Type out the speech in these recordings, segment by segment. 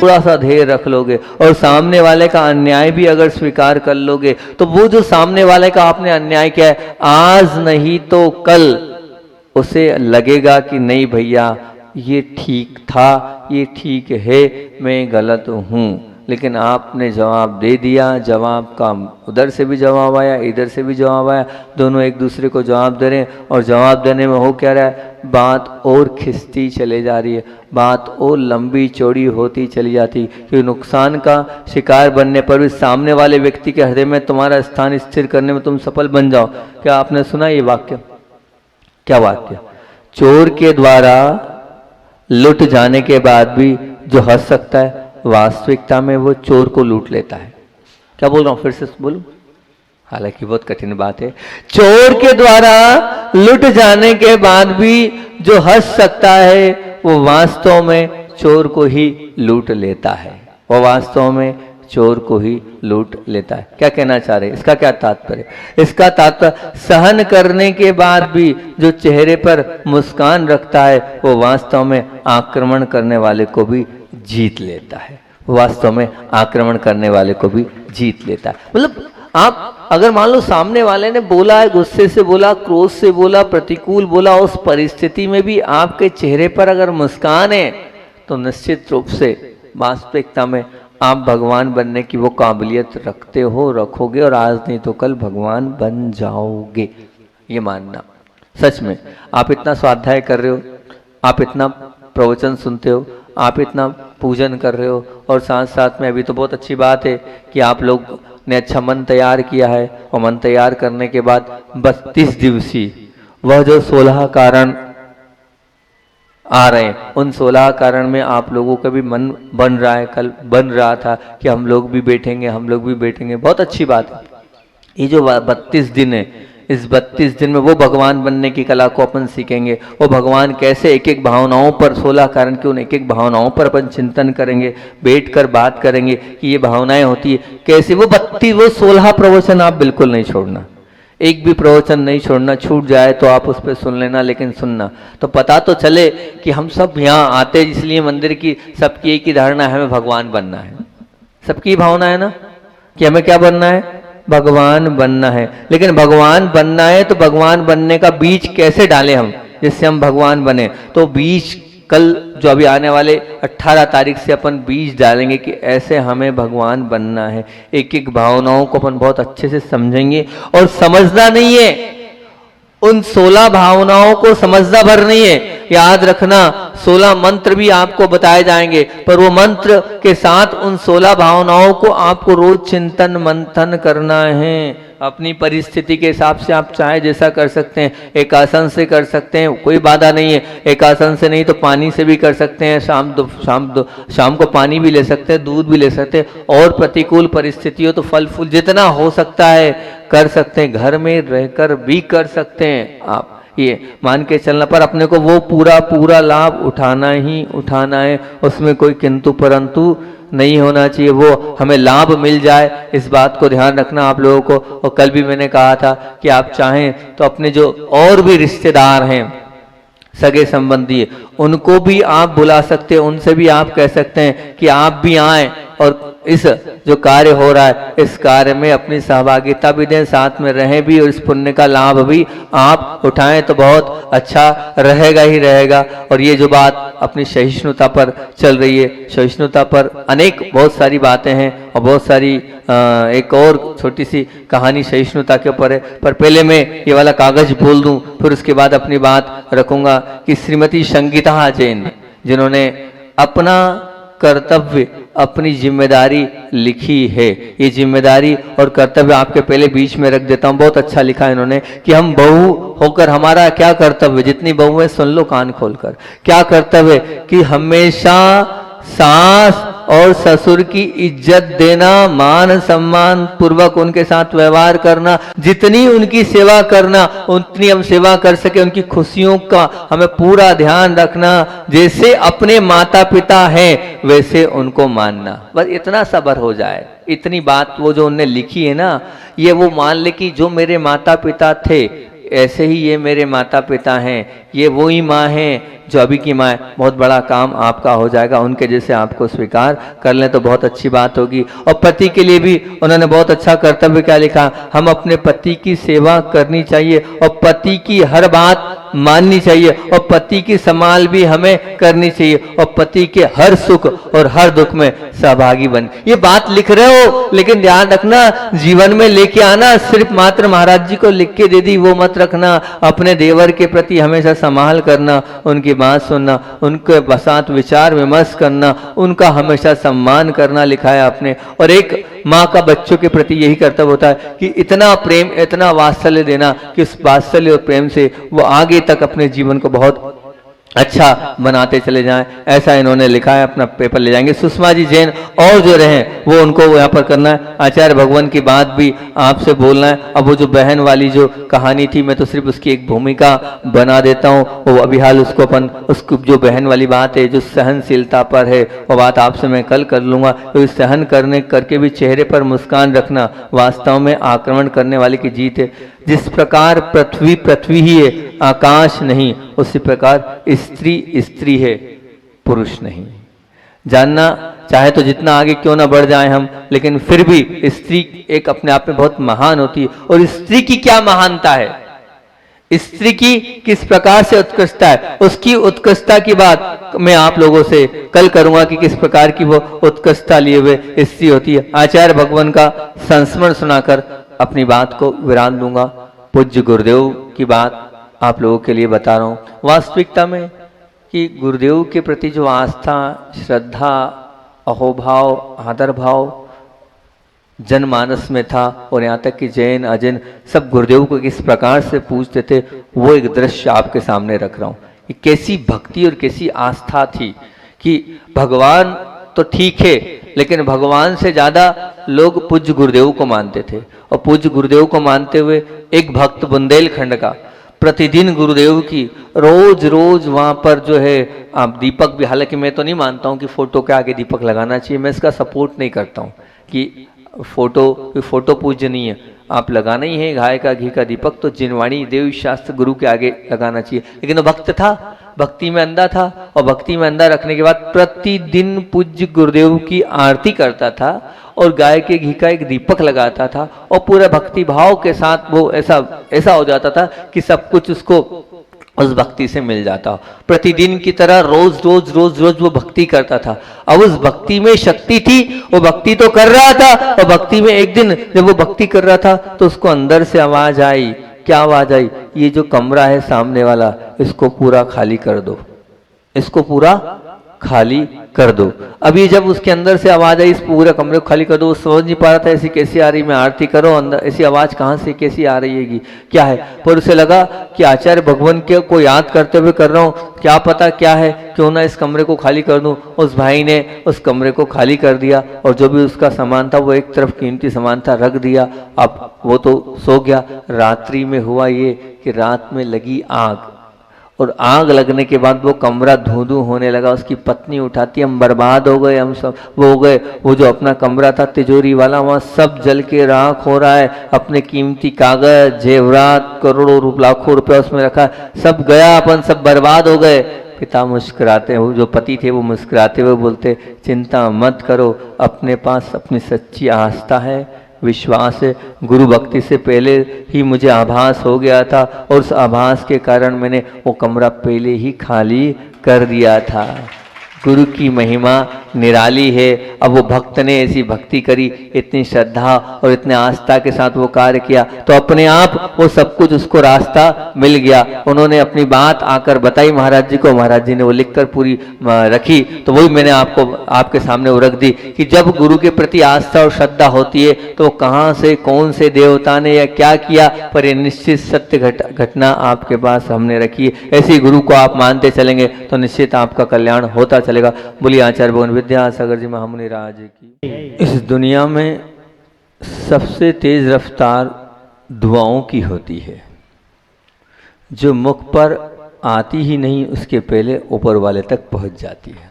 थोड़ा सा धैर्य रख लोगे और सामने वाले का अन्याय भी अगर स्वीकार कर लोगे, तो वो जो सामने वाले का आपने अन्याय किया है, आज नहीं तो कल उसे लगेगा कि नहीं भैया ये ठीक था, ये ठीक है, मैं गलत हूँ। लेकिन आपने जवाब दे दिया, जवाब का उधर से भी जवाब आया, इधर से भी जवाब आया, दोनों एक दूसरे को जवाब दे रहे हैं और जवाब देने में हो क्या रहा है, बात और खिंचती चले जा रही है, बात और लंबी चौड़ी होती चली जाती। क्योंकि नुकसान का शिकार बनने पर भी सामने वाले व्यक्ति के हृदय में तुम्हारा स्थान स्थिर करने में तुम सफल बन जाओ। क्या आपने सुना ये वाक्य? क्या वाक्य? चोर के द्वारा लुट जाने के बाद भी जो हंस सकता है, वास्तविकता में वो चोर को लूट लेता है। क्या बोल रहा हूं, फिर से बोलूं? हालांकि बहुत कठिन बात है। चोर के द्वारा लुट जाने के बाद भी जो हंस सकता है, वो वास्तव में चोर को ही लूट लेता है, वो वास्तव में चोर को ही लूट लेता है। क्या कहना चाह रहे हैं? इसका क्या तात्पर्य? इसका तात्पर्य सहन करने के बाद भी जो चेहरे पर मुस्कान रखता है, वो वास्तव में आक्रमण करने वाले को भी जीत लेता है, वास्तव में आक्रमण करने वाले को भी जीत लेता है। मतलब आप अगर मान लो सामने वाले ने बोला है, गुस्से से बोला, क्रोध से बोला, प्रतिकूल बोला, उस परिस्थिति में भी आपके चेहरे पर अगर मुस्कान है, तो निश्चित रूप से वास्तविकता में आप भगवान बनने की वो काबिलियत रखते हो, रखोगे और आज नहीं तो कल भगवान बन जाओगे। ये मानना सच में। आप इतना स्वाध्याय कर रहे हो, आप इतना प्रवचन सुनते हो, आप इतना पूजन कर रहे हो, और साथ साथ में अभी तो बहुत अच्छी बात है कि आप लोग ने अच्छा मन तैयार किया है, और मन तैयार करने के बाद 32 दिवसीय वह जो 16 कारण आ रहे हैं, उन 16 कारण में आप लोगों का भी मन बन रहा है, कल बन रहा था कि हम लोग भी बैठेंगे, हम लोग भी बैठेंगे। बहुत अच्छी बात है। ये जो 32 दिन है, इस 32 दिन में वो भगवान बनने की कला को अपन सीखेंगे। वो भगवान कैसे एक एक भावनाओं पर, 16 कारण की उन एक एक भावनाओं पर अपन चिंतन करेंगे, बैठकर बात करेंगे कि ये भावनाएं होती है कैसे। वो 16 प्रवचन आप बिल्कुल नहीं छोड़ना, एक भी प्रवचन नहीं छोड़ना। छूट जाए तो आप उस पर सुन लेना, लेकिन सुनना तो पता तो चले कि हम सब यहाँ आते इसलिए मंदिर की, सबकी एक ही धारणा है, हमें भगवान बनना है। सबकी भावना है ना कि हमें क्या बनना है, भगवान बनना है। लेकिन भगवान बनना है तो भगवान बनने का बीज कैसे डालें हम, जिससे हम भगवान बने? तो बीज कल जो अभी आने वाले 18 तारीख से अपन बीज डालेंगे कि ऐसे हमें भगवान बनना है। एक एक भावनाओं को अपन बहुत अच्छे से समझेंगे, और समझना नहीं है, उन 16 भावनाओं को समझना भर नहीं है। याद रखना 16 मंत्र भी आपको बताए जाएंगे, पर वो मंत्र के साथ उन 16 भावनाओं को आपको रोज चिंतन मंथन करना है। अपनी परिस्थिति के हिसाब से आप चाहे जैसा कर सकते हैं। एक आसन से कर सकते हैं, कोई बाधा नहीं है। एक आसन से नहीं तो पानी से भी कर सकते हैं। शाम को पानी भी ले सकते हैं, दूध भी ले सकते हैं। और प्रतिकूल परिस्थिति हो तो फल फूल जितना हो सकता है कर सकते हैं, घर में रहकर भी कर सकते हैं। आप ये मान के चलना, पर अपने को वो पूरा लाभ उठाना ही उठाना है। उसमें कोई किंतु परंतु नहीं होना चाहिए। वो हमें लाभ मिल जाए, इस बात को ध्यान रखना आप लोगों को। और कल भी मैंने कहा था कि आप चाहें तो अपने जो और भी रिश्तेदार हैं, सगे संबंधी, उनको भी आप बुला सकते हैं, उनसे भी आप कह सकते हैं कि आप भी आएं और इस जो कार्य हो रहा है, इस कार्य में अपनी सहभागिता भी दें, साथ में रहें भी, और इस पुण्य का लाभ भी आप उठाएं तो बहुत अच्छा रहेगा ही रहेगा। और ये जो बात अपनी सहिष्णुता पर चल रही है, सहिष्णुता पर अनेक बहुत सारी बातें हैं, और बहुत सारी एक और छोटी सी कहानी सहिष्णुता के ऊपर है। पर पहले मैं ये वाला कागज बोल दूं, फिर उसके बाद अपनी बात रखूंगा कि श्रीमती संगीता जैन, जिन्होंने अपना कर्तव्य, अपनी जिम्मेदारी लिखी है। ये जिम्मेदारी और कर्तव्य आपके पहले बीच में रख देता हूँ। बहुत अच्छा लिखा है इन्होंने कि हम बहू होकर हमारा क्या कर्तव्य, जितनी बहू है सुन लो कान खोलकर, क्या कर्तव्य कि हमेशा सास और ससुर की इज्जत देना, मान सम्मान पूर्वक उनके साथ व्यवहार करना, जितनी उनकी सेवा करना उतनी हम सेवा कर सके, उनकी खुशियों का हमें पूरा ध्यान रखना, जैसे अपने माता पिता हैं वैसे उनको मानना। बस इतना सब्र हो जाए, इतनी बात वो जो उनने लिखी है ना, ये वो मान ले कि जो मेरे माता पिता थे, ऐसे ही ये मेरे माता पिता हैं, ये वही माँ हैं जो अभी की माँ है, बहुत बड़ा काम आपका हो जाएगा। उनके जैसे आपको स्वीकार कर लें तो बहुत अच्छी बात होगी। और पति के लिए भी उन्होंने बहुत अच्छा कर्तव्य क्या लिखा, हम अपने पति की सेवा करनी चाहिए और पति की हर बात माननी चाहिए और पति की संभाल भी हमें करनी चाहिए और पति के हर सुख और हर दुख में सहभागी बन। ये बात लिख रहे हो, लेकिन ध्यान रखना जीवन में लेके आना। सिर्फ मात्र महाराज जी को लिख के दे दी वो मत रखना। अपने देवर के प्रति हमेशा संभाल करना, उनकी बात सुनना, उनके साथ विचार विमर्श करना, उनका हमेशा सम्मान करना लिखा है आपने। और एक माँ का बच्चों के प्रति यही कर्तव्य होता है कि इतना प्रेम, इतना वात्सल्य देना कि उस वात्सल्य और प्रेम से वो आगे तक अपने जीवन को बहुत अच्छा बनाते चले जाएं। ऐसा इन्होंने लिखा है, अपना पेपर ले जाएंगे। सुषमा जी जैन और जो रहे वो उनको यहाँ पर करना है। आचार्य भगवान की बात भी आपसे बोलना है। अब वो जो बहन वाली जो कहानी थी, मैं तो सिर्फ उसकी एक भूमिका बना देता हूँ। वो अभी हाल उसको उसको जो बहन वाली बात है जो सहनशीलता पर है, वो बात आपसे मैं कल कर लूँगा। तो सहन करने करके भी चेहरे पर मुस्कान रखना वास्तव में आक्रमण करने वाले की जीत है। जिस प्रकार पृथ्वी पृथ्वी ही है, आकाश नहीं, उसी प्रकार स्त्री स्त्री है, पुरुष नहीं। जानना चाहे तो जितना आगे क्यों ना बढ़ जाए हम, लेकिन फिर भी स्त्री एक अपने आप में बहुत महान होती है। और स्त्री की क्या महानता है, स्त्री की किस प्रकार से उत्कृष्टता है, उसकी उत्कृष्टता की बात मैं आप लोगों से कल करूंगा कि किस प्रकार की वो उत्कृष्टता लिए हुए स्त्री होती है। आचार्य भगवान का संस्मरण सुनाकर अपनी बात को विराम दूंगा। पूज्य गुरुदेव की बात आप लोगों के लिए बता रहा हूँ। वास्तविकता में कि गुरुदेव के प्रति जो आस्था, श्रद्धा, अहोभाव, आदर भाव जनमानस में था, और यहाँ तक कि जैन अजैन सब गुरुदेव को किस प्रकार से पूजते थे, वो एक दृश्य आपके सामने रख रहा हूँ। कि कैसी भक्ति और कैसी आस्था थी कि भगवान तो ठीक है, लेकिन भगवान से ज्यादा लोग पूज्य गुरुदेव को मानते थे। और पूज्य गुरुदेव को मानते हुए एक भक्त बुंदेलखंड का प्रतिदिन गुरुदेव की रोज रोज वहाँ पर जो है आप दीपक भी, हालांकि मैं तो नहीं मानता हूँ कि फोटो के आगे दीपक लगाना चाहिए, मैं इसका सपोर्ट नहीं करता हूँ कि फोटो पूज्य नहीं है, आप लगाना ही है गाय का घी का दीपक तो जिनवाणी देव शास्त्र गुरु के आगे लगाना चाहिए। लेकिन वो भक्त था, भक्ति में अंधा था, और भक्ति में अंधा रखने के बाद प्रतिदिन पूज्य गुरुदेव की आरती करता था और गाय के घी का एक दीपक लगाता था और पूरे भक्ति भाव के साथ वो ऐसा हो जाता था कि सब कुछ उसको उस भक्ति से मिल जाता। प्रतिदिन की तरह रोज रोज रोज रोज वो भक्ति करता था। अब उस भक्ति में शक्ति थी, वो भक्ति तो कर रहा था, और भक्ति में एक दिन जब वो भक्ति कर रहा था तो उसको अंदर से आवाज आई। क्या आवाज आई, ये जो कमरा है सामने वाला इसको पूरा खाली कर दो, इसको पूरा खाली कर दो। अभी जब उसके अंदर से आवाज आई इस पूरे कमरे को खाली कर दो, वो समझ नहीं पा रहा था ऐसी कैसी आ रही, मैं आरती करो अंदर ऐसी आवाज कहाँ से कैसी आ रही है, क्या है। पर उसे लगा कि आचार्य भगवान के को याद करते हुए कर रहा हूँ, क्या पता क्या है, क्यों ना इस कमरे को खाली कर दूं। उस भाई ने उस कमरे को खाली कर दिया और जो भी उसका सामान था वो एक तरफ कीमती सामान था रख दिया। अब वो तो सो गया। रात्रि में हुआ ये कि रात में लगी आग, और आग लगने के बाद वो कमरा धुआं होने लगा। उसकी पत्नी उठाती, हम बर्बाद हो गए, हम सब वो हो गए। वो जो अपना कमरा था तिजोरी वाला, वहाँ सब जल के राख हो रहा है। अपने कीमती कागज, जेवरात, करोड़ों लाखों रुपया उसमें रखा, सब गया, अपन सब बर्बाद हो गए। पिता मुस्कुराते, वो जो पति थे वो मुस्कुराते हुए बोलते, चिंता मत करो, अपने पास अपनी सच्ची आस्था है, विश्वास है। गुरु भक्ति से पहले ही मुझे आभास हो गया था और उस आभास के कारण मैंने वो कमरा पहले ही खाली कर दिया था। गुरु की महिमा निराली है। अब वो भक्त ने ऐसी भक्ति करी, इतनी श्रद्धा और इतने आस्था के साथ वो कार्य किया, तो अपने आप वो सब कुछ उसको रास्ता मिल गया। उन्होंने अपनी बात आकर बताई महाराज जी को, महाराज जी ने वो लिखकर पूरी रखी। तो वही मैंने आपको आपके सामने वो रख दी कि जब गुरु के प्रति आस्था और श्रद्धा होती है तो कहाँ से कौन से देवता ने या क्या किया, पर ये निश्चित सत्य घटना आपके पास हमने रखी है। ऐसे गुरु को आप मानते चलेंगे तो निश्चित आपका कल्याण होता चलेगा। बोलिए आचार्य भगवान विद्यासागर जी महामुनि राज की। इस दुनिया में सबसे तेज रफ्तार दुआओं की होती है, जो मुख पर आती ही नहीं उसके पहले ऊपर वाले तक पहुंच जाती है।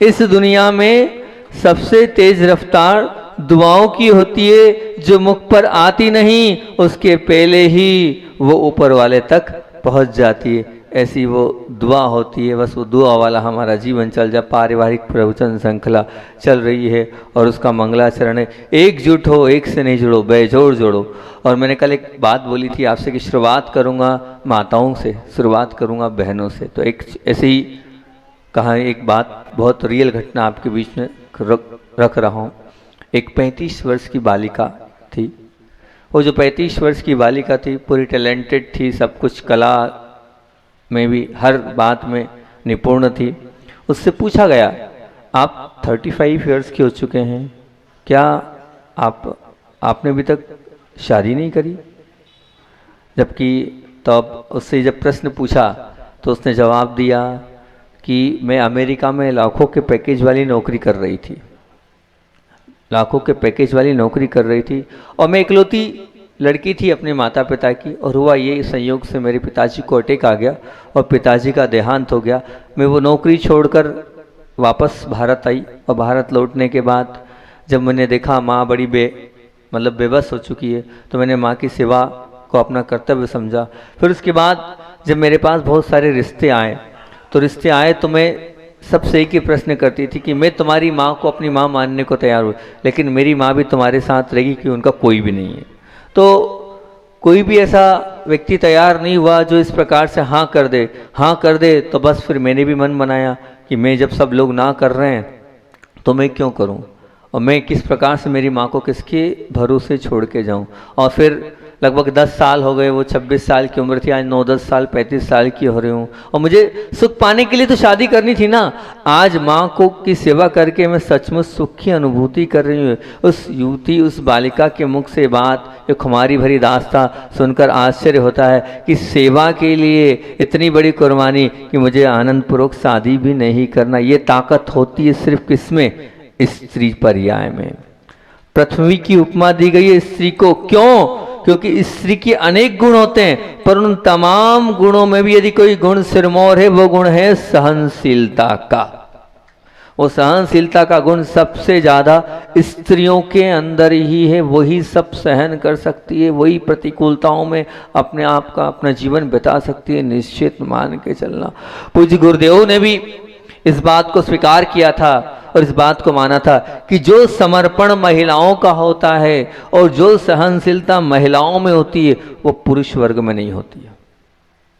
इस दुनिया में सबसे तेज रफ्तार दुआओं की होती है, जो मुख पर आती नहीं उसके पहले ही वो ऊपर वाले तक पहुंच जाती है। ऐसी वो दुआ होती है, बस वो दुआ वाला हमारा जीवन चल जाए। पारिवारिक प्रवचन श्रृंखला चल रही है और उसका मंगलाचरण है, एकजुट हो, एक से नहीं जुड़ो, बेजोड़ जोड़ो। और मैंने कल एक बात बोली थी आपसे कि शुरुआत करूँगा माताओं से, शुरुआत करूँगा बहनों से। तो एक ऐसे ही कहा, एक बात बहुत रियल घटना आपके बीच में रख रहा हूँ। एक 35 वर्ष की बालिका थी। वो जो 35 वर्ष की बालिका थी पूरी टैलेंटेड थी, सब कुछ कला में भी हर बात में निपुण थी। उससे पूछा गया, आप 35 इयर्स के हो चुके हैं, क्या आपने अभी तक शादी नहीं करी? जबकि तब उससे जब प्रश्न पूछा तो उसने जवाब दिया कि मैं अमेरिका में लाखों के पैकेज वाली नौकरी कर रही थी, लाखों के पैकेज वाली नौकरी कर रही थी, और मैं इकलौती लड़की थी अपने माता पिता की। और हुआ ये संयोग से मेरे पिताजी को अटैक आ गया और पिताजी का देहांत हो गया। मैं वो नौकरी छोड़कर वापस भारत आई, और भारत लौटने के बाद जब मैंने देखा माँ बड़ी बेबस हो चुकी है, तो मैंने माँ की सेवा को अपना कर्तव्य समझा। फिर उसके बाद जब मेरे पास बहुत सारे रिश्ते आए तो मैं सबसे एक ही प्रश्न करती थी कि मैं तुम्हारी माँ को अपनी माँ मानने को तैयार हूँ, लेकिन मेरी माँ भी तुम्हारे साथ रहेगी कि उनका कोई भी नहीं है। तो कोई भी ऐसा व्यक्ति तैयार नहीं हुआ जो इस प्रकार से हाँ कर दे। तो बस फिर मैंने भी मन बनाया कि मैं जब सब लोग ना कर रहे हैं तो मैं क्यों करूं, और मैं किस प्रकार से मेरी माँ को किसके भरोसे छोड़ के जाऊं। और फिर लगभग 10 साल हो गए, वो 26 साल की उम्र थी, आज 9-10 साल 35 साल की हो रही हूँ। और मुझे सुख पाने के लिए तो शादी करनी थी ना। आज माँ को की सेवा करके मैं सचमुच सुख की अनुभूति कर रही हूँ। उस युवती, उस बालिका के मुख से बात, जो खुमारी भरी दास्तां सुनकर आश्चर्य होता है कि सेवा के लिए इतनी बड़ी कुर्बानी कि मुझे आनंद पूर्वक शादी भी नहीं करना। ये ताकत होती है सिर्फ किसमें? स्त्री पर्याय में। पृथ्वी की उपमा दी गई है स्त्री को, क्यों? क्योंकि स्त्री के अनेक गुण होते हैं, पर उन तमाम गुणों में भी यदि कोई गुण सिरमौर है, वो गुण है सहनशीलता का। वो सहनशीलता का गुण सबसे ज्यादा स्त्रियों के अंदर ही है। वही सब सहन कर सकती है, वही प्रतिकूलताओं में अपने आप का अपना जीवन बिता सकती है। निश्चित मान के चलना। पूज्य गुरुदेव ने भी इस बात को स्वीकार किया था और इस बात को माना था कि जो समर्पण महिलाओं का होता है और जो सहनशीलता महिलाओं में होती है, वो पुरुष वर्ग में नहीं होती है।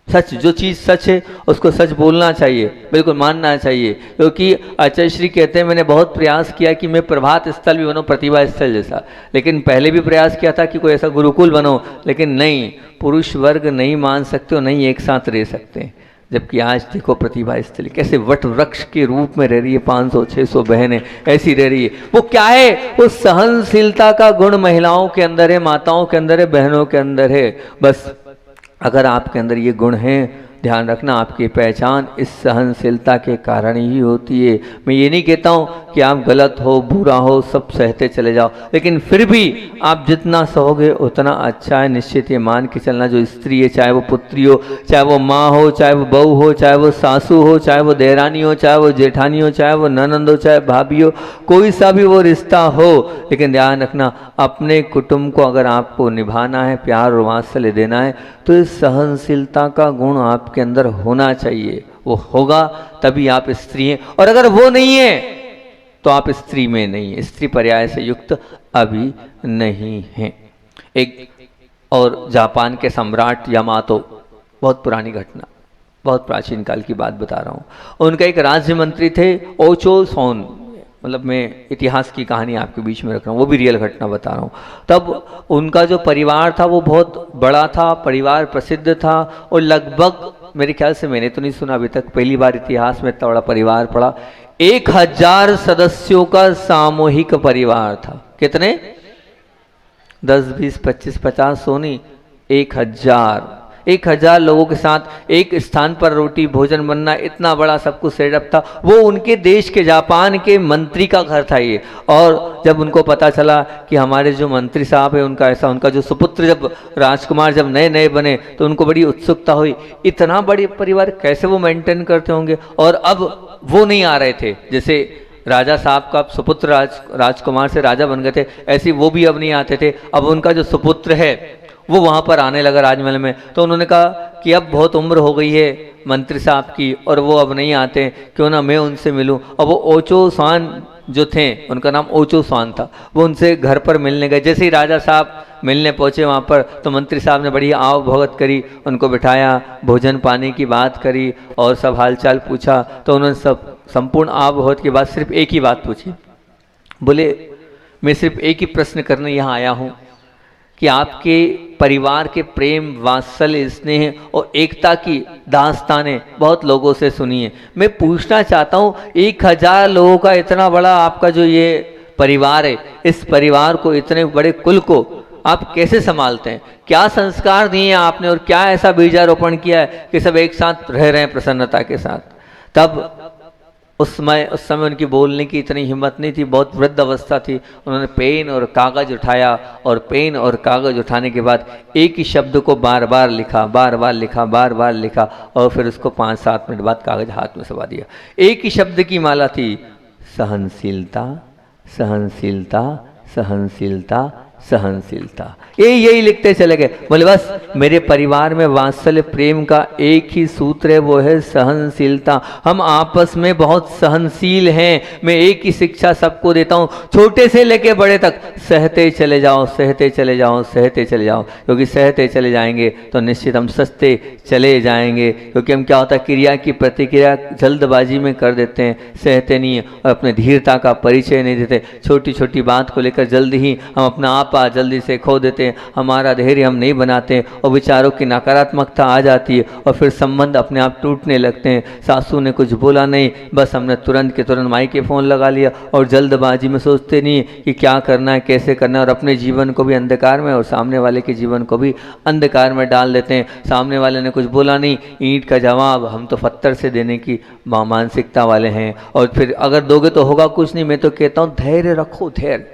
सच, जो चीज़ सच है उसको सच बोलना चाहिए, बिल्कुल मानना चाहिए। क्योंकि आचार्य श्री कहते हैं, मैंने बहुत प्रयास किया कि मैं प्रभात स्थल भी बनूं, प्रतिभा स्थल जैसा। लेकिन पहले भी प्रयास किया था कि कोई ऐसा गुरुकुल बनो, लेकिन नहीं, पुरुष वर्ग नहीं मान सकते और नहीं एक साथ रह सकते। जबकि आज देखो प्रतिभा स्थली कैसे वट वृक्ष के रूप में रह रही है, 500-600 बहनें ऐसी रह रही है। वो क्या है? वो सहनशीलता का गुण महिलाओं के अंदर है, माताओं के अंदर है, बहनों के अंदर है। बस अगर आपके अंदर ये गुण हैं, ध्यान रखना, आपकी पहचान इस सहनशीलता के कारण ही होती है। मैं ये नहीं कहता हूँ कि आप गलत हो, बुरा हो, सब सहते चले जाओ, लेकिन फिर भी आप जितना सहोगे उतना अच्छा है। निश्चित ये मान के चलना, जो स्त्री है, चाहे वो पुत्री हो, चाहे वो माँ हो, चाहे वो बहू हो, चाहे वो सासू हो, चाहे वो देरानी हो, चाहे वो जेठानी हो, चाहे वो ननंद हो, चाहे भाभी हो, कोई सा भी वो रिश्ता हो, लेकिन ध्यान रखना, अपने कुटुंब को अगर आपको निभाना है, प्यार और वात्सल्य देना है, तो इस सहनशीलता का गुण आपके अंदर होना चाहिए। वो होगा तभी आप स्त्री हैं, और अगर वो नहीं है तो आप स्त्री में नहीं है, स्त्री पर्याय से युक्त अभी नहीं है। एक और जापान के सम्राट यामातो, बहुत पुरानी घटना, बहुत प्राचीन काल की बात बता रहा हूँ। उनका एक राज्य मंत्री थे ओचो सोन, मतलब मैं इतिहास की कहानी आपके बीच में रख रहा हूँ, वो भी रियल घटना बता रहा हूँ। तब उनका जो परिवार था वो बहुत बड़ा था, परिवार प्रसिद्ध था, और लगभग मेरे ख्याल से, मैंने तो नहीं सुना अभी तक, पहली बार इतिहास में इतना बड़ा परिवार पड़ा। 1000 सदस्यों का सामूहिक परिवार था। कितने? 10, 20, 25, 50 सोनी, 1000 लोगों के साथ एक स्थान पर रोटी भोजन बनना, इतना बड़ा सब कुछ सेटअप था। वो उनके देश के, जापान के मंत्री का घर था ये। और जब उनको पता चला कि हमारे जो मंत्री साहब है उनका ऐसा, उनका जो सुपुत्र जब राजकुमार जब नए नए बने, तो उनको बड़ी उत्सुकता हुई, इतना बड़े परिवार कैसे वो मेंटेन करते होंगे। और अब वो नहीं आ रहे थे, जैसे राजा साहब का सुपुत्र राजकुमार से राजा बन गए थे, ऐसे वो भी अब नहीं आते थे। अब उनका जो सुपुत्र है वो वहाँ पर आने लगा राजमहल में। तो उन्होंने कहा कि अब बहुत उम्र हो गई है मंत्री साहब की और वो अब नहीं आते, क्यों ना मैं उनसे मिलूं। और वो ओचो स्वान जो थे, उनका नाम ओचो स्वान था, वो उनसे घर पर मिलने गए। जैसे ही राजा साहब मिलने पहुँचे वहाँ पर, तो मंत्री साहब ने बड़ी आव भगत करी, उनको बिठाया, भोजन पानी की बात करी और सब हालचाल पूछा। तो उन्होंने सब संपूर्ण आव भगत के बाद सिर्फ एक ही बात पूछी। बोले मैं सिर्फ एक ही प्रश्न करने यहाँ आया हूँ कि आपके परिवार के प्रेम, वात्सल्य, स्नेह और एकता की दास्तानें बहुत लोगों से सुनी है। मैं पूछना चाहता हूँ 1000 लोगों का इतना बड़ा आपका जो ये परिवार है, इस परिवार को, इतने बड़े कुल को आप कैसे संभालते हैं? क्या संस्कार दिए हैं आपने और क्या ऐसा बीजारोपण किया है कि सब एक साथ रह रहे हैं प्रसन्नता के साथ? तब उस समय उनकी बोलने की इतनी हिम्मत नहीं थी, बहुत वृद्ध अवस्था थी। उन्होंने पेन और कागज उठाया और पेन और कागज उठाने के बाद एक ही शब्द को बार बार लिखा, बार बार लिखा, बार बार लिखा और फिर उसको 5-7 मिनट बाद कागज हाथ में सवा दिया। एक ही शब्द की माला थी, सहनशीलता, सहनशीलता, सहनशीलता, सहनशीलता। यही लिखते चले गए। बोले बस मेरे परिवार में वात्सल्य प्रेम का एक ही सूत्र है, वो है सहनशीलता। हम आपस में बहुत सहनशील हैं। मैं एक ही शिक्षा सबको देता हूँ, छोटे से लेके बड़े तक, सहते चले जाओ, सहते चले जाओ, सहते चले जाओ। क्योंकि सहते चले जाएंगे तो निश्चित हम सस्ते चले जाएंगे। क्योंकि हम क्या होता है, क्रिया की प्रतिक्रिया जल्दबाजी में कर देते हैं, सहते नहीं है और अपने धीरता का परिचय नहीं देते। छोटी छोटी बात को लेकर जल्दी ही हम अपना आपा जल्दी से खो देते हैं, हमारा धैर्य हम नहीं बनाते और विचारों की नकारात्मकता आ जाती है और फिर संबंध अपने आप टूटने लगते हैं। सासू ने कुछ बोला नहीं, बस हमने तुरंत के तुरंत माई के फ़ोन लगा लिया और जल्दबाजी में सोचते नहीं कि क्या करना है, कैसे करना है, और अपने जीवन को भी अंधकार में और सामने वाले के जीवन को भी अंधकार में डाल देते हैं। सामने वाले ने कुछ बोला नहीं, ईंट का जवाब हम तो पत्थर से देने की मानसिकता वाले हैं। और फिर अगर दोगे तो होगा कुछ नहीं। मैं तो कहता हूँ धैर्य रखो, धैर्य,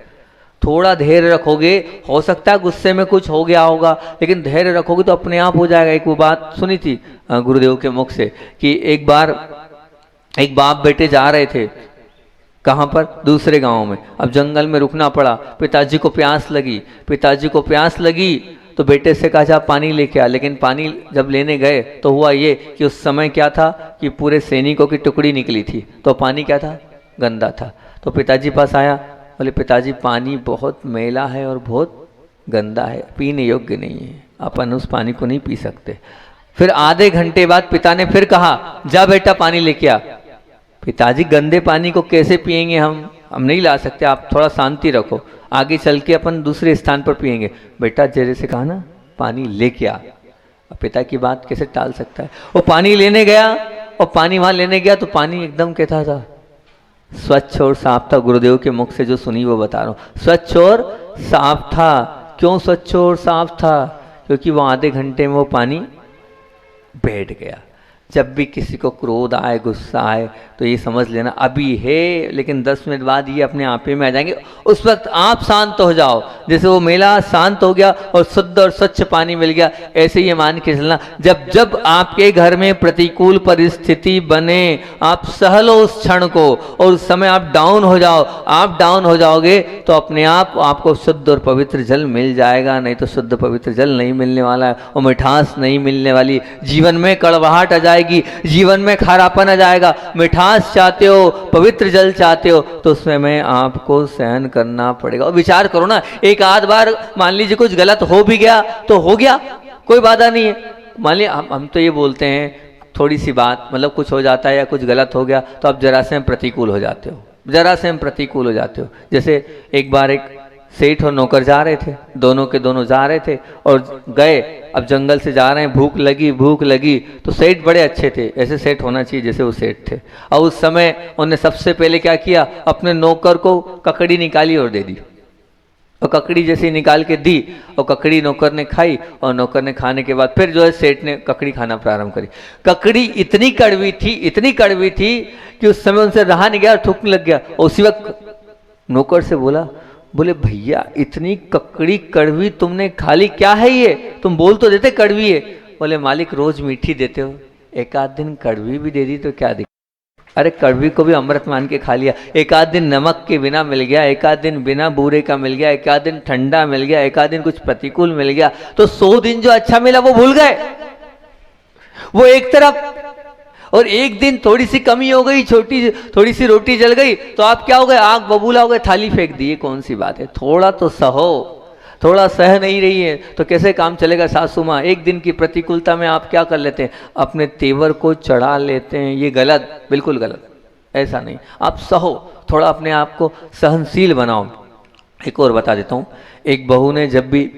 थोड़ा धैर्य रखोगे, हो सकता है गुस्से में कुछ हो गया होगा, लेकिन धैर्य रखोगे तो अपने आप हो जाएगा। एक वो बात सुनी थी गुरुदेव के मुख से कि एक बार एक बाप बेटे जा रहे थे, कहाँ पर, दूसरे गांव में। अब जंगल में रुकना पड़ा, पिताजी को प्यास लगी। पिताजी को प्यास लगी तो बेटे से कहा जा पानी लेके आ। लेकिन पानी जब लेने गए तो हुआ ये कि उस समय क्या था कि पूरे सैनिकों की टुकड़ी निकली थी, तो पानी क्या था, गंदा था। तो पिताजी पास आया, बोले पिताजी पानी बहुत मैला है और बहुत गंदा है, पीने योग्य नहीं है, अपन उस पानी को नहीं पी सकते। फिर आधे घंटे बाद पिता ने फिर कहा जा बेटा पानी लेके आ। पिताजी गंदे पानी को कैसे पिएंगे, हम नहीं ला सकते, आप थोड़ा शांति रखो, आगे चल के अपन दूसरे स्थान पर पिएंगे। बेटा जैसे से कहा ना पानी लेके आ। पिता की बात कैसे टाल सकता है। वो पानी लेने गया और पानी वहां लेने गया तो पानी एकदम कैसा था, स्वच्छ और साफ था। गुरुदेव के मुख से जो सुनी वो बता रहा हूँ, स्वच्छ और साफ था। क्यों स्वच्छ और साफ था? क्योंकि वो आधे घंटे में वो पानी बैठ गया। जब भी किसी को क्रोध आए, गुस्सा आए, तो ये समझ लेना अभी है, लेकिन 10 मिनट बाद ये अपने आप ही में आ जाएंगे। उस वक्त आप शांत हो जाओ। जैसे वो मेला शांत हो गया और शुद्ध और स्वच्छ पानी मिल गया, ऐसे ये मान के चलना जब जब आपके घर में प्रतिकूल परिस्थिति बने, आप सह लो उस क्षण को और उस समय आप डाउन हो जाओ। आप डाउन हो जाओगे तो अपने आप आपको शुद्ध और पवित्र जल मिल जाएगा। नहीं तो शुद्ध पवित्र जल नहीं मिलने वाला है और मिठास नहीं मिलने वाली। जीवन में कड़वाहट आ जाएगी, जीवन में खारापन आ जाएगा। मिठास चाहते हो, पवित्र जल चाहते हो, तो उसमें मैं आपको सहन करना पड़ेगा। और विचार करो ना, एक आध बार मान लीजिए कुछ गलत हो भी गया तो हो गया, कोई बाधा नहीं है। मान लीजिए हम तो ये बोलते हैं थोड़ी सी बात, मतलब कुछ हो जाता है या कुछ गलत हो गया तो आप जरा से हम प्रतिकूल हो जाते हो, जरा से हम प्रतिकूल हो जाते हो। जैसे एक बार एक सेठ और नौकर जा रहे थे, दोनों के दोनों जा रहे थे और गए, अब जंगल से जा रहे हैं, भूख लगी। तो सेठ बड़े अच्छे थे, ऐसे सेठ होना चाहिए जैसे वो सेठ थे। और उस समय उन्होंने सबसे पहले क्या किया, अपने नौकर को ककड़ी निकाली और दे दी। और ककड़ी जैसे निकाल के दी और ककड़ी नौकर ने खाई और नौकर ने खाने के बाद फिर जो है सेठ ने ककड़ी खाना प्रारंभ करी। ककड़ी इतनी कड़वी थी कि उस समय उनसे रहा नहीं गया और थूकने लग गया। और उसी वक्त नौकर से बोले भैया इतनी ककड़ी कड़वी तुमने खा ली, क्या है ये? तुम बोल तो देते कड़वी है। बोले मालिक रोज मीठी देते हो, एक आध दिन कड़वी भी दे दी तो क्या दिक्कत। अरे कड़वी को भी अमृत मान के खा लिया। एक आध दिन नमक के बिना मिल गया, एक आध दिन बिना बूरे का मिल गया, एक आध दिन ठंडा मिल गया, एक आध दिन कुछ प्रतिकूल मिल गया, तो 100 दिन जो अच्छा मिला वो भूल गए, वो एक तरफ। और एक दिन थोड़ी सी कमी हो गई, थोड़ी सी रोटी जल गई, तो आप क्या हो गए, आग बबूला हो गए, थाली फेंक दी। ये कौन सी बात है? थोड़ा तो सहो, थोड़ा सह नहीं रही है तो कैसे काम चलेगा सासू माँ? एक दिन की प्रतिकूलता में आप क्या कर लेते हैं, अपने तेवर को चढ़ा लेते हैं। ये गलत, बिल्कुल गलत, ऐसा नहीं। आप सहो, थोड़ा अपने आप को सहनशील बनाओ। एक और बता देता हूँ, एक बहू ने जब भी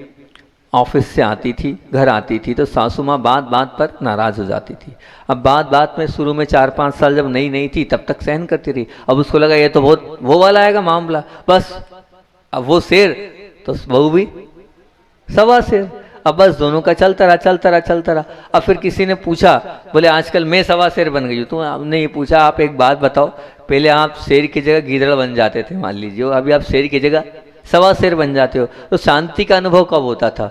ऑफिस से आती थी, घर आती थी, तो सासू माँ बात बात पर नाराज हो जाती थी। अब बात बात में शुरू में 4-5 साल जब नई नई थी तब तक सहन करती रही। अब उसको लगा ये तो बहुत वो वाला आएगा मामला, बस अब वो शेर तो बहू भी सवा शेर। अब बस दोनों का चलता रहा। अब फिर किसी ने पूछा, बोले आजकल मैं सवा शेर बन गई हूँ। तो आपने ये पूछा, आप एक बात बताओ, पहले आप शेर की जगह गीदड़ बन जाते थे मान लीजिए, अभी आप शेर की जगह सवा शेर बन जाते हो, तो शांति का अनुभव कब होता था?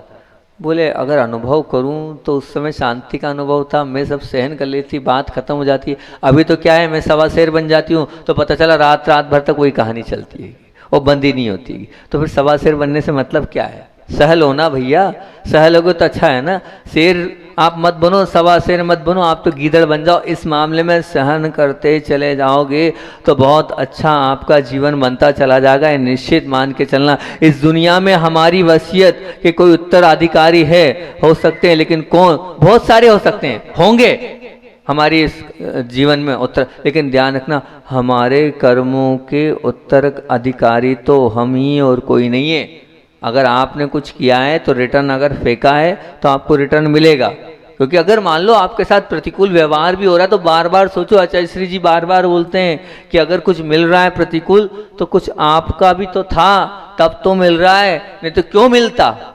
बोले अगर अनुभव करूं तो उस समय शांति का अनुभव था, मैं सब सहन कर लेती, बात खत्म हो जाती है। अभी तो क्या है, मैं सवा शेर बन जाती हूँ तो पता चला रात भर तक वही कहानी चलती है, वो बंद ही नहीं होती। तो फिर सवा शेर बनने से मतलब क्या है? सहल होना भैया, सहल होगे तो अच्छा है ना। शेर आप मत बनो, सवा शेर मत बनो, आप तो गीदड़ बन जाओ। इस मामले में सहन करते चले जाओगे तो बहुत अच्छा आपका जीवन बनता चला जाएगा। ये निश्चित मान के चलना। इस दुनिया में हमारी वसीयत के कोई उत्तराधिकारी है, हो सकते हैं, लेकिन कौन? बहुत सारे हो सकते हैं, होंगे हमारी इस जीवन में उत्तर, लेकिन ध्यान रखना हमारे कर्मों के उत्तराधिकारी तो हम ही और कोई नहीं है। अगर आपने कुछ किया है तो रिटर्न अगर फेंका है तो आपको रिटर्न मिलेगा। क्योंकि अगर मान लो आपके साथ प्रतिकूल व्यवहार भी हो रहा है तो बार बार सोचो, आचार्य श्री जी बार बार बोलते हैं कि अगर कुछ मिल रहा है प्रतिकूल तो कुछ आपका भी तो था, तब तो मिल रहा है, नहीं तो क्यों मिलता?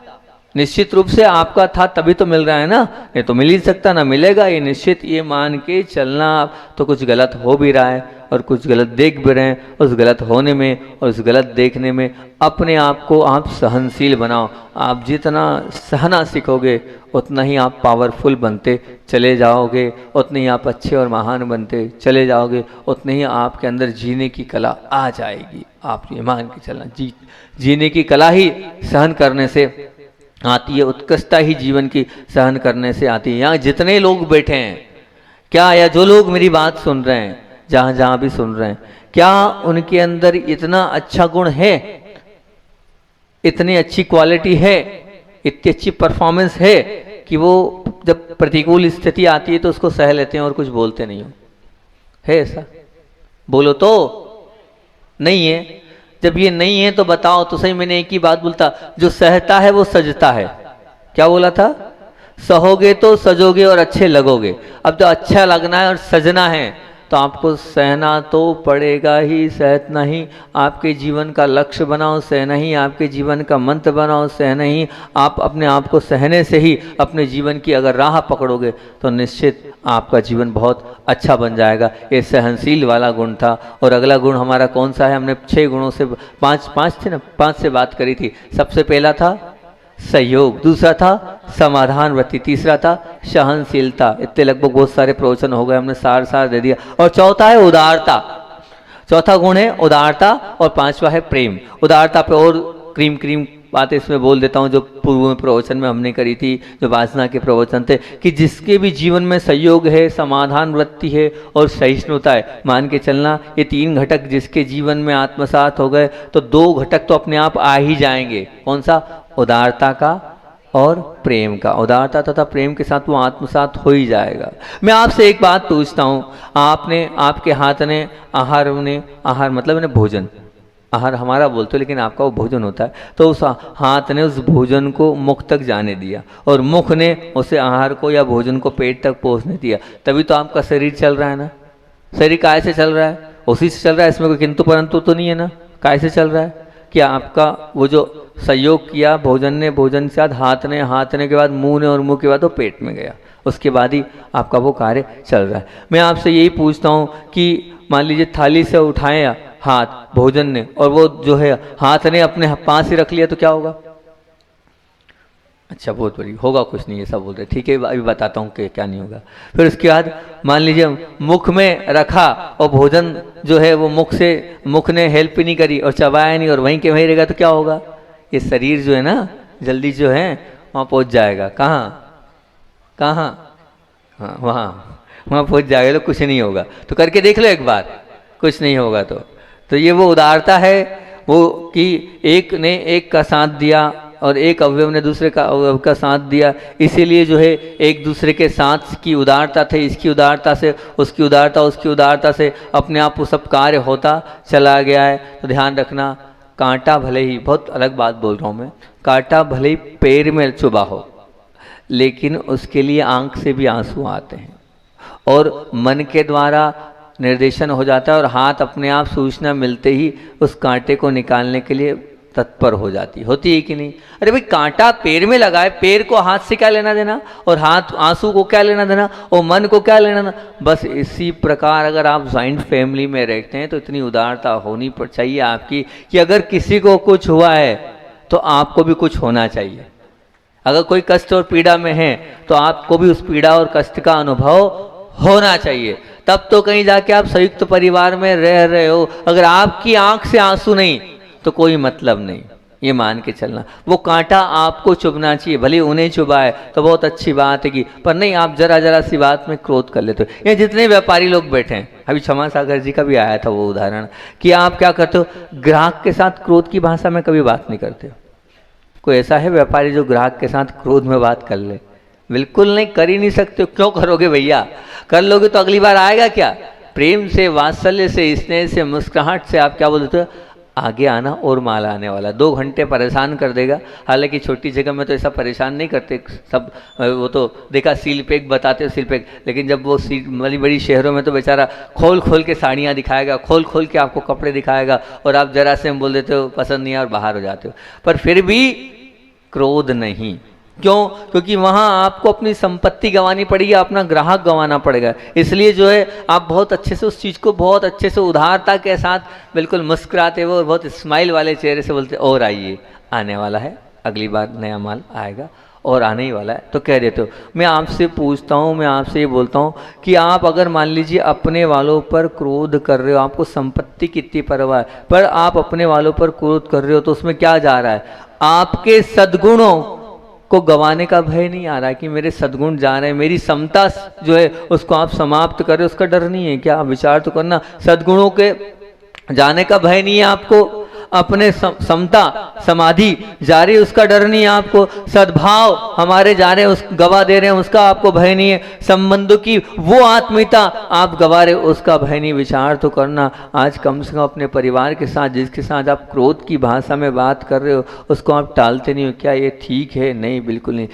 निश्चित रूप से आपका था तभी तो मिल रहा है ना, नहीं तो मिल ही सकता ना मिलेगा। ये निश्चित ये मान के चलना। तो कुछ गलत हो भी रहा है और कुछ गलत देख भी रहे हैं, उस गलत होने में और उस गलत देखने में अपने आप को आप सहनशील बनाओ। आप जितना सहना सीखोगे उतना ही आप पावरफुल बनते चले जाओगे, उतने ही आप अच्छे और महान बनते चले जाओगे, उतने ही आपके अंदर जीने की कला आ जाएगी। आप ये मान के चलना, जीने की कला ही सहन करने से आती है, उत्कृष्टता ही जीवन की सहन करने से आती है। यहाँ जितने लोग बैठे हैं क्या, या जो लोग मेरी बात सुन रहे हैं, जहाँ जहाँ भी सुन रहे हैं, क्या उनके अंदर इतना अच्छा गुण है, इतनी अच्छी क्वालिटी है, इतनी अच्छी परफॉर्मेंस है कि वो जब प्रतिकूल स्थिति आती है तो उसको सह लेते हैं और कुछ बोलते नहीं हो? है ऐसा? बोलो तो नहीं है। जब ये नहीं है तो बताओ तो सही। मैंने एक ही बात बोलता, जो सहता है वो सजता है। क्या बोला था? सहोगे तो सजोगे और अच्छे लगोगे। अब तो अच्छा लगना है और सजना है तो आपको सहना तो पड़ेगा ही। सहना ही आपके जीवन का लक्ष्य बनाओ, सहना ही आपके जीवन का मंत्र बनाओ, सहना ही आप अपने आप को सहने से ही अपने जीवन की अगर राह पकड़ोगे तो निश्चित आपका जीवन बहुत अच्छा बन जाएगा। ये सहनशील वाला गुण था। और अगला गुण हमारा कौन सा है? हमने 6 गुणों से पाँच थे ना, 5 से बात करी थी। सबसे पहला था सहयोग, दूसरा था समाधान वृत्ति, तीसरा था सहनशीलता। इतने लगभग बहुत सारे प्रवचन हो गए, हमने सार दे दिया। और चौथा है उदारता। चौथा गुण है उदारता और 5वां है प्रेम। उदारता पे और क्रीम बातें इसमें बोल देता हूँ जो पूर्व में प्रवचन में हमने करी थी, जो वासना के प्रवचन थे, कि जिसके भी जीवन में सहयोग है, समाधान वृत्ति है और सहिष्णुता है, मान के चलना ये 3 घटक जिसके जीवन में आत्मसात हो गए तो 2 घटक तो अपने आप आ ही जाएंगे। कौन सा? उदारता का और प्रेम का। उदारता तथा प्रेम के साथ वो आत्मसात हो ही जाएगा। मैं आपसे एक बात पूछता हूँ, आपके हाथ ने आहार मतलब भोजन, आहार हमारा बोलते हो लेकिन आपका वो भोजन होता है, तो उस हाथ ने उस भोजन को मुख तक जाने दिया और मुख ने उसे आहार को या भोजन को पेट तक पहुँचने दिया, तभी तो आपका शरीर चल रहा है ना। शरीर काय से चल रहा है? उसी से चल रहा है, इसमें कोई किंतु परंतु तो नहीं है ना। काय से चल रहा है? कि आपका वो जो सहयोग किया भोजन ने, भोजन के साथ हाथ ने के बाद मुंह ने, और मुंह के बाद वो पेट में गया, उसके बाद ही आपका वो कार्य चल रहा है। मैं आपसे यही पूछता हूँ कि मान लीजिए थाली से उठाए हाथ भोजन ने और वो जो है हाथ ने अपने पास ही रख लिया तो क्या होगा? अच्छा बहुत बड़ी होगा, कुछ नहीं है सब बोल रहे, ठीक है अभी बताता हूँ कि क्या नहीं होगा। फिर उसके बाद मान लीजिए मुख में रखा और भोजन जो है वो मुख ने हेल्प ही नहीं करी और चबाया नहीं और वहीं के वहीं रहेगा तो क्या होगा? ये शरीर जो है ना जल्दी जो है वहाँ पहुँच जाएगा। कहाँ कहाँ? हाँ वहाँ पहुँच जाएगा तो कुछ नहीं होगा। तो करके देख लो एक बार, कुछ नहीं होगा। तो ये वो उदारता है वो कि एक ने एक का साथ दिया और एक अवयव ने दूसरे का अवयव का साथ दिया, इसीलिए जो है एक दूसरे के साथ की उदारता थे, इसकी उदारता से उसकी उदारता, उसकी उदारता से अपने आप वो सब कार्य होता चला गया है। तो ध्यान रखना, कांटा भले ही, बहुत अलग बात बोल रहा हूँ मैं, कांटा भले ही पैर में चुभा हो लेकिन उसके लिए आंख से भी आंसू आते हैं और मन के द्वारा निर्देशन हो जाता है और हाथ अपने आप सूचना मिलते ही उस कांटे को निकालने के लिए तत्पर हो जाती होती है कि नहीं? अरे भाई कांटा पैर में लगा है, पैर को हाथ से क्या लेना देना और हाथ आंसू को क्या लेना देना और मन को क्या लेना देना? बस इसी प्रकार अगर आप जॉइंट फैमिली में रहते हैं तो इतनी उदारता होनी चाहिए आपकी कि अगर किसी को कुछ हुआ है तो आपको भी कुछ होना चाहिए। अगर कोई कष्ट और पीड़ा में है तो आपको भी उस पीड़ा और कष्ट का अनुभव होना चाहिए, तब तो कहीं जाके आप संयुक्त परिवार में रह रहे हो। अगर आपकी आंख से आंसू नहीं तो कोई मतलब नहीं, ये मान के चलना। वो कांटा आपको चुभना चाहिए, भले उन्हें चुभाए तो बहुत अच्छी बात है कि, पर नहीं आप जरा जरा सी बात में क्रोध कर लेते हो। ये जितने व्यापारी लोग बैठे हैं, अभी क्षमा सागर जी का भी आया था वो उदाहरण कि आप क्या करते हो, ग्राहक के साथ क्रोध की भाषा में कभी बात नहीं करते हो। कोई ऐसा है व्यापारी जो ग्राहक के साथ क्रोध में बात कर ले? बिल्कुल नहीं, कर ही नहीं सकते। क्यों करोगे भैया? कर लोगे तो अगली बार आएगा क्या? प्रेम से, वात्सल्य से, स्नेह से, मुस्कुराहट से आप क्या बोलते हो, आगे आना और माल आने वाला। 2 घंटे परेशान कर देगा। हालांकि छोटी जगह में तो ऐसा परेशान नहीं करते सब, वो तो देखा सील पैक बताते हो, सील पैक, लेकिन जब वो बड़ी बड़ी शहरों में तो बेचारा खोल खोल के साड़ियाँ दिखाएगा, खोल खोल के आपको कपड़े दिखाएगा और आप जरा से बोल देते हो पसंद नहीं है और बाहर हो जाते हो। पर फिर भी क्रोध नहीं। क्यों? क्योंकि वहाँ आपको अपनी संपत्ति गंवानी पड़ेगी, अपना ग्राहक गंवाना पड़ेगा। इसलिए जो है आप बहुत अच्छे से उस चीज़ को बहुत अच्छे से उदारता के साथ बिल्कुल मुस्कुराते हुए बहुत स्माइल वाले चेहरे से बोलते और आइए, आने वाला है, अगली बार नया माल आएगा और आने ही वाला है। तो कह देते हो। मैं आपसे पूछता हूँ, मैं आपसे ये बोलता हूँ कि आप अगर मान लीजिए अपने वालों पर क्रोध कर रहे हो, आपको संपत्ति कितनी परवाह है, पर आप अपने वालों पर क्रोध कर रहे हो तो उसमें क्या जा रहा है? आपके सद्गुणों को गंवाने का भय नहीं आ रहा है कि मेरे सद्गुण जा रहे हैं, मेरी समता जो है उसको आप समाप्त कर रहे हो, उसका डर नहीं है क्या? आप विचार तो करना। सद्गुणों के जाने का भय नहीं है आपको, अपने समता समाधि जा रही है उसका डर नहीं है आपको, सद्भाव हमारे जा रहे हैं उस गवा दे रहे हैं उसका आपको भय नहीं है, संबंधों की वो आत्मीयता आप गवा रहे उसका भय नहीं। विचार तो करना। आज कम से कम अपने परिवार के साथ जिसके साथ आप क्रोध की भाषा में बात कर रहे हो उसको आप टालते नहीं हो। क्या ये ठीक है? नहीं, बिल्कुल नहीं।